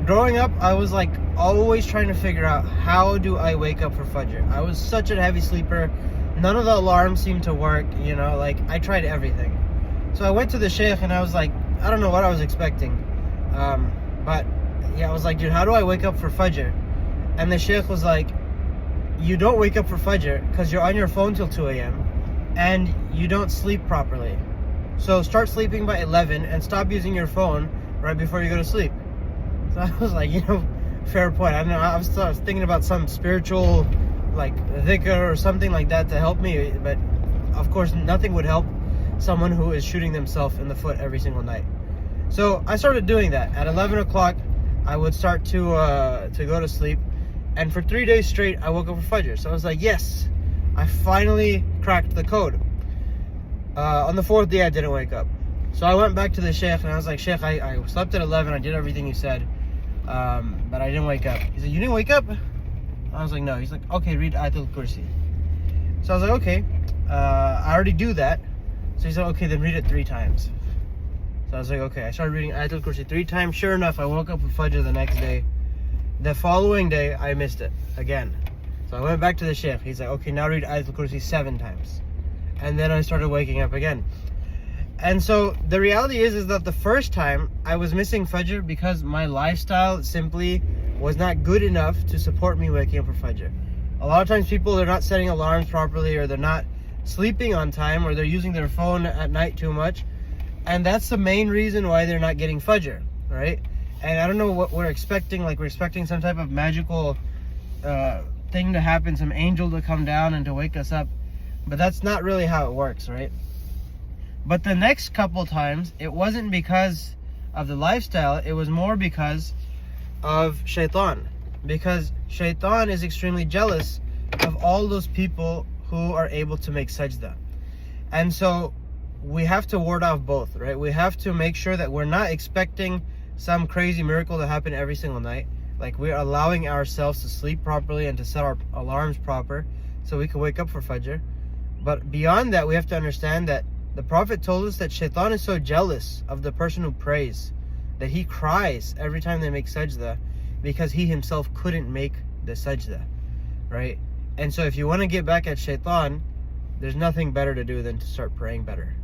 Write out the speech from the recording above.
growing up, I was like always trying to figure out, how do I wake up for Fajr? I was such a heavy sleeper. None of the alarms seemed to work, you know, like I tried everything. So I went to the sheikh and I was like, I don't know what I was expecting. But yeah, I was like, dude, how do I wake up for Fajr? And the sheikh was like, you don't wake up for Fajr because you're on your phone till 2 a.m. and you don't sleep properly. So start sleeping by 11 and stop using your phone right before you go to sleep. So I was like, you know, fair point. I don't know, I was thinking about some spiritual, like, dhikr or something like that to help me, but of course nothing would help someone who is shooting themselves in the foot every single night. So I started doing that. At 11 o'clock, I would start to go to sleep, and for 3 days straight, I woke up for Fajr. So I was like, yes, I finally cracked the code. On the 4th day, I didn't wake up. So I went back to the sheikh and I was like, Sheikh, I slept at 11, I did everything you said, but I didn't wake up. He said, you didn't wake up? I was like, no. He's like, okay, read Ayatul Kursi. So I was like, okay, I already do that. So he said, okay, then read it 3 times. So I was like, okay. I started reading Ayatul Kursi 3 times. Sure enough, I woke up with Fajr the next day. The following day, I missed it again. So I went back to the sheikh. He's like, okay, now read Ayatul Kursi 7 times. And then I started waking up again. And so the reality is that the first time I was missing Fajr because my lifestyle simply was not good enough to support me waking up for Fajr. A lot of times people, they're not setting alarms properly, or they're not sleeping on time, or they're using their phone at night too much. And that's the main reason why they're not getting Fajr, right? And I don't know what we're expecting, like we're expecting some type of magical thing to happen, some angel to come down and to wake us up. But that's not really how it works, right? But the next couple times, it wasn't because of the lifestyle, it was more because of Shaitan. Because Shaitan is extremely jealous of all those people who are able to make sajda. And so we have to ward off both, right? We have to make sure that we're not expecting some crazy miracle to happen every single night. Like, we're allowing ourselves to sleep properly and to set our alarms proper so we can wake up for Fajr. But beyond that, we have to understand that the Prophet told us that Shaitan is so jealous of the person who prays that he cries every time they make sajda because he himself couldn't make the sajda, right? And so if you want to get back at Shaitan, there's nothing better to do than to start praying better.